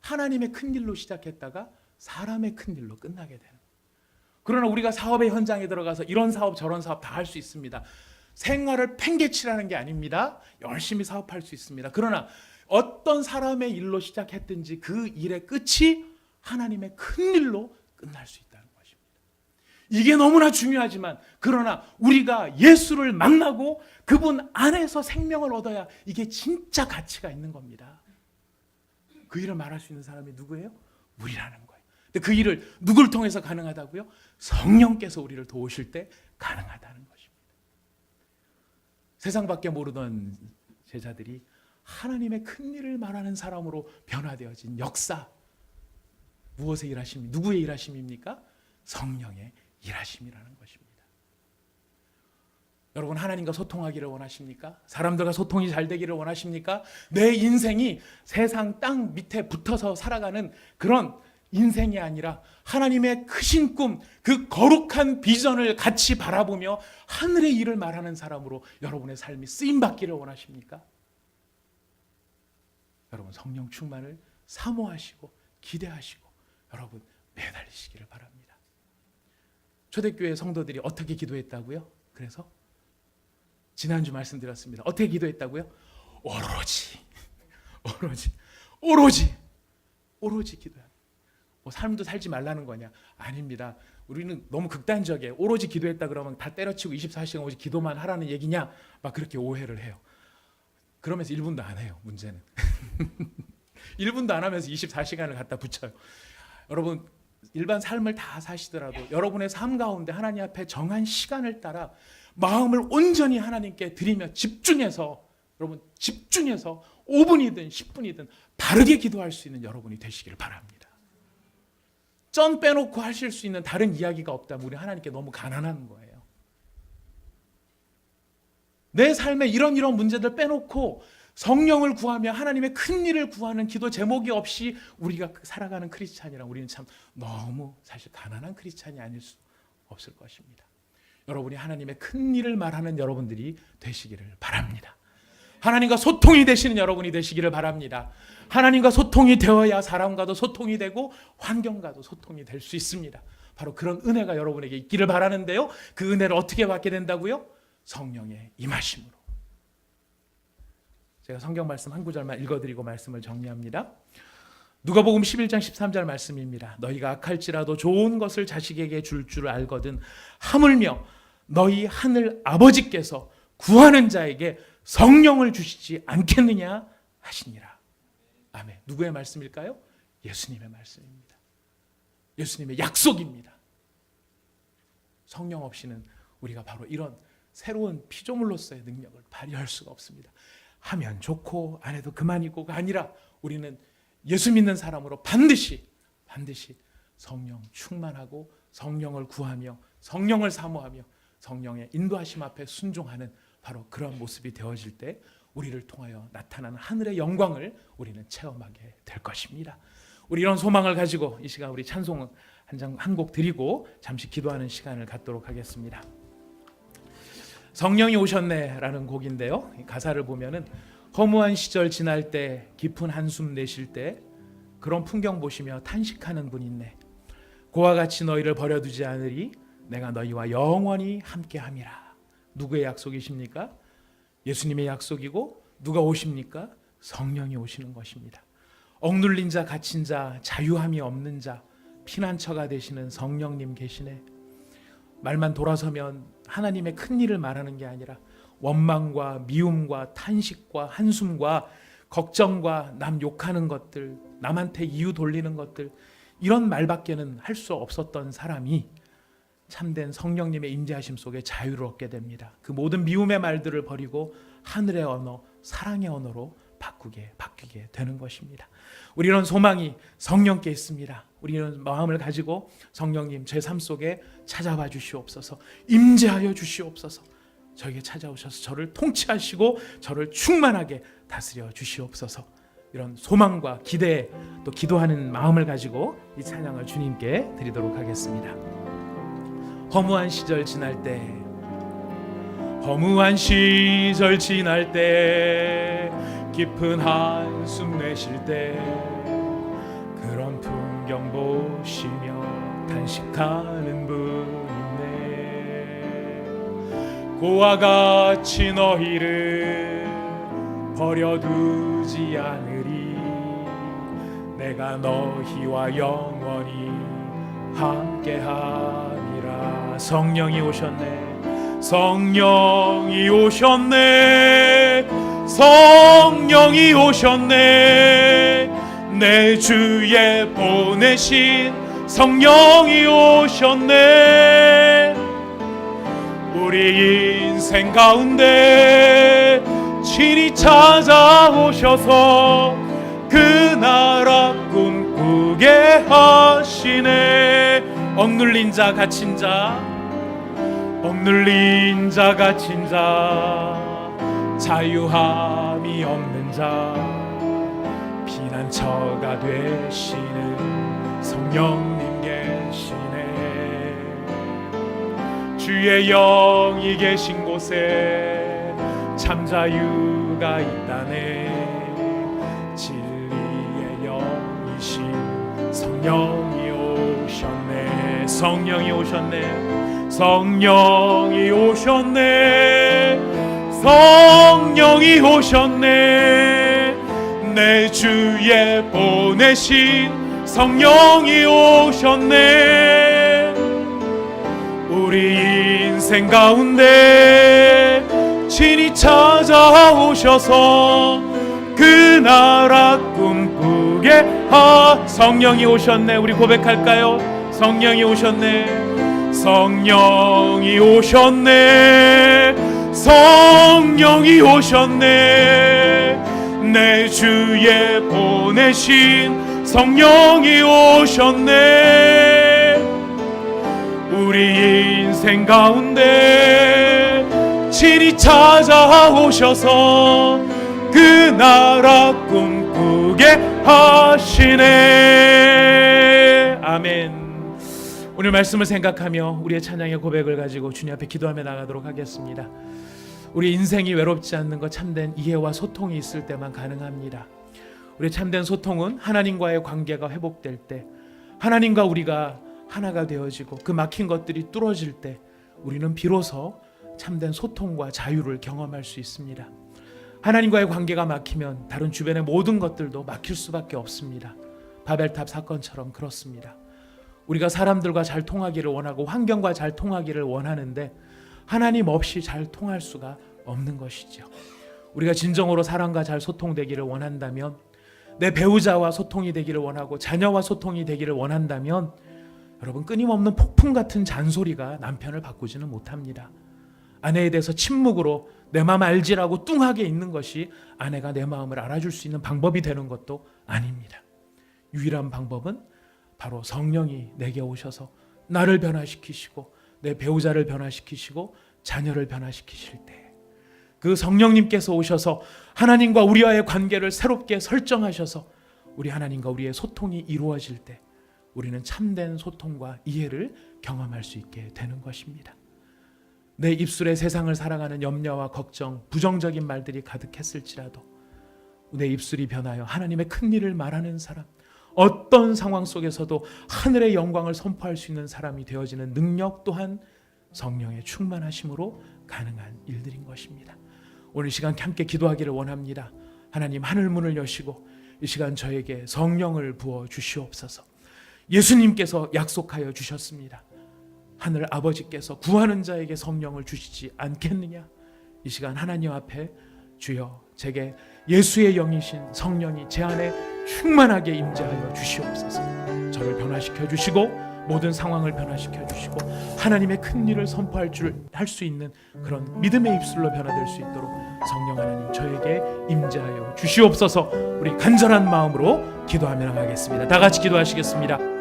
하나님의 큰 일로 시작했다가 사람의 큰 일로 끝나게 되는 거예요. 그러나 우리가 사업의 현장에 들어가서 이런 사업 저런 사업 다 할 수 있습니다. 생활을 팽개치라는 게 아닙니다. 열심히 사업할 수 있습니다. 그러나 어떤 사람의 일로 시작했든지 그 일의 끝이 하나님의 큰 일로 끝날 수 있다는 것입니다. 이게 너무나 중요하지만 그러나 우리가 예수를 만나고 그분 안에서 생명을 얻어야 이게 진짜 가치가 있는 겁니다. 그 일을 말할 수 있는 사람이 누구예요? 우리라는 거예요. 근데 그 일을 누굴 통해서 가능하다고요? 성령께서 우리를 도우실 때 가능하다는 것입니다. 세상밖에 모르던 제자들이 하나님의 큰 일을 말하는 사람으로 변화되어진 역사. 무엇의 일하심? 누구의 일하심입니까? 성령의 일하심이라는 것입니다. 여러분 하나님과 소통하기를 원하십니까? 사람들과 소통이 잘 되기를 원하십니까? 내 인생이 세상 땅 밑에 붙어서 살아가는 그런 인생이 아니라 하나님의 크신 꿈, 그 거룩한 비전을 같이 바라보며 하늘의 일을 말하는 사람으로 여러분의 삶이 쓰임받기를 원하십니까? 여러분 성령 충만을 사모하시고 기대하시고 여러분 매달리시기를 바랍니다. 초대교회 성도들이 어떻게 기도했다고요? 그래서 지난주 말씀드렸습니다. 어떻게 기도했다고요? 오로지 기도합니다. 뭐 삶도 살지 말라는 거냐? 아닙니다. 우리는 너무 극단적이에요. 오로지 기도했다 그러면 다 때려치고 24시간 오직 기도만 하라는 얘기냐? 막 그렇게 오해를 해요. 그러면서 1분도 안 해요. 문제는 1분도 안 하면서 24시간을 갖다 붙여요. 여러분 일반 삶을 다 사시더라도 여러분의 삶 가운데 하나님 앞에 정한 시간을 따라 마음을 온전히 하나님께 드리며 집중해서 5분이든 10분이든 바르게 기도할 수 있는 여러분이 되시기를 바랍니다. 쩐 빼놓고 하실 수 있는 다른 이야기가 없다면 우리 하나님께 너무 가난한 거예요. 내 삶에 이런 문제들 빼놓고 성령을 구하며 하나님의 큰 일을 구하는 기도 제목이 없이 우리가 살아가는 크리스찬이라 우리는 참 너무 사실 가난한 크리스찬이 아닐 수 없을 것입니다. 여러분이 하나님의 큰 일을 말하는 여러분들이 되시기를 바랍니다. 하나님과 소통이 되시는 여러분이 되시기를 바랍니다. 하나님과 소통이 되어야 사람과도 소통이 되고 환경과도 소통이 될 수 있습니다. 바로 그런 은혜가 여러분에게 있기를 바라는데요. 그 은혜를 어떻게 받게 된다고요? 성령의 임하심으로. 제가 성경 말씀 한 구절만 읽어드리고 말씀을 정리합니다. 누가복음 11장 13절 말씀입니다. 너희가 악할지라도 좋은 것을 자식에게 줄 줄 알거든 하물며 너희 하늘 아버지께서 구하는 자에게 성령을 주시지 않겠느냐 하시니라. 아멘. 누구의 말씀일까요? 예수님의 말씀입니다. 예수님의 약속입니다. 성령 없이는 우리가 바로 이런 새로운 피조물로서의 능력을 발휘할 수가 없습니다. 하면 좋고 안 해도 그만이고가 아니라 우리는 예수 믿는 사람으로 반드시 성령 충만하고 성령을 구하며 성령을 사모하며 성령의 인도하심 앞에 순종하는 바로 그런 모습이 되어질 때 우리를 통하여 나타나는 하늘의 영광을 우리는 체험하게 될 것입니다. 우리 이런 소망을 가지고 이 시간 우리 찬송 한 곡 드리고 잠시 기도하는 시간을 갖도록 하겠습니다. 성령이 오셨네라는 곡인데요. 가사를 보면은 허무한 시절 지날 때 깊은 한숨 내쉴 때 그런 풍경 보시며 탄식하는 분 있네. 고와 같이 너희를 버려두지 않으리 내가 너희와 영원히 함께함이라. 누구의 약속이십니까? 예수님의 약속이고 누가 오십니까? 성령이 오시는 것입니다. 억눌린 자, 갇힌 자, 자유함이 없는 자, 피난처가 되시는 성령님 계시네. 말만 돌아서면 하나님의 큰 일을 말하는 게 아니라 원망과 미움과 탄식과 한숨과 걱정과 남 욕하는 것들, 남한테 이유 돌리는 것들, 이런 말밖에는 할 수 없었던 사람이 참된 성령님의 임재하심 속에 자유를 얻게 됩니다. 그 모든 미움의 말들을 버리고 하늘의 언어, 사랑의 언어로 바뀌게 되는 것입니다. 우리 이런 소망이 성령께 있습니다. 우리 이런 마음을 가지고 성령님 제 삶 속에 찾아와 주시옵소서, 임재하여 주시옵소서, 저에게 찾아오셔서 저를 통치하시고 저를 충만하게 다스려 주시옵소서. 이런 소망과 기대 또 기도하는 마음을 가지고 이 찬양을 주님께 드리도록 하겠습니다. 허무한 시절 지날 때, 허무한 시절 지날 때, 깊은 한숨 내쉴 때 그런 풍경 보시며 탄식하는 분 있네. 고와 같이 너희를 버려두지 않으리 내가 너희와 영원히 함께하리라. 성령이 오셨네. 성령이 오셨네. 성령이 오셨네. 내 주에 보내신 성령이 오셨네. 우리 인생 가운데 친히 찾아오셔서 그 나라 꿈꾸게 하시네. 억눌린 자, 갇힌 자, 억눌린 자, 갇힌 자, 자유함이 없는 자, 피난처가 되시는 성령님 계시네. 주의 영이 계신 곳에 참 자유가 있다네. 진리의 영이신 성령이 오셨네. 성령이 오셨네. 성령이 오셨네. 성령이 오셨네. 내 주에 보내신 성령이 오셨네. 우리 인생 가운데 친히 찾아오셔서 그 나라 꿈꾸게 성령이 오셨네. 우리 고백할까요? 성령이 오셨네. 성령이 오셨네. 성령이 오셨네. 내 주에 보내신 성령이 오셨네. 우리 인생 가운데 친히 찾아오셔서 그 나라 꿈꾸게 하시네. 아멘. 오늘 말씀을 생각하며 우리의 찬양의 고백을 가지고 주님 앞에 기도하며 나가도록 하겠습니다. 우리 인생이 외롭지 않는 것, 참된 이해와 소통이 있을 때만 가능합니다. 우리 참된 소통은 하나님과의 관계가 회복될 때, 하나님과 우리가 하나가 되어지고 그 막힌 것들이 뚫어질 때 우리는 비로소 참된 소통과 자유를 경험할 수 있습니다. 하나님과의 관계가 막히면 다른 주변의 모든 것들도 막힐 수밖에 없습니다. 바벨탑 사건처럼 그렇습니다. 우리가 사람들과 잘 통하기를 원하고 환경과 잘 통하기를 원하는데 하나님 없이 잘 통할 수가 없는 것이죠. 우리가 진정으로 사람과 잘 소통되기를 원한다면, 내 배우자와 소통이 되기를 원하고 자녀와 소통이 되기를 원한다면 여러분, 끊임없는 폭풍 같은 잔소리가 남편을 바꾸지는 못합니다. 아내에 대해서 침묵으로 내 마음 알지라고 뚱하게 있는 것이 아내가 내 마음을 알아줄 수 있는 방법이 되는 것도 아닙니다. 유일한 방법은 바로 성령이 내게 오셔서 나를 변화시키시고 내 배우자를 변화시키시고 자녀를 변화시키실 때, 그 성령님께서 오셔서 하나님과 우리와의 관계를 새롭게 설정하셔서 우리 하나님과 우리의 소통이 이루어질 때 우리는 참된 소통과 이해를 경험할 수 있게 되는 것입니다. 내 입술에 세상을 살아가는 염려와 걱정, 부정적인 말들이 가득했을지라도 내 입술이 변하여 하나님의 큰 일을 말하는 사람, 어떤 상황 속에서도 하늘의 영광을 선포할 수 있는 사람이 되어지는 능력 또한 성령의 충만하심으로 가능한 일들인 것입니다. 오늘 시간 함께 기도하기를 원합니다. 하나님, 하늘 문을 여시고 이 시간 저에게 성령을 부어 주시옵소서. 예수님께서 약속하여 주셨습니다. 하늘 아버지께서 구하는 자에게 성령을 주시지 않겠느냐. 이 시간 하나님 앞에 주여, 제게 예수의 영이신 성령이 제 안에 충만하게 임재하여 주시옵소서. 저를 변화시켜 주시고 모든 상황을 변화시켜 주시고 하나님의 큰 일을 선포할 할 수 있는 그런 믿음의 입술로 변화될 수 있도록 성령 하나님 저에게 임재하여 주시옵소서. 우리 간절한 마음으로 기도하며 나가겠습니다. 다 같이 기도하시겠습니다.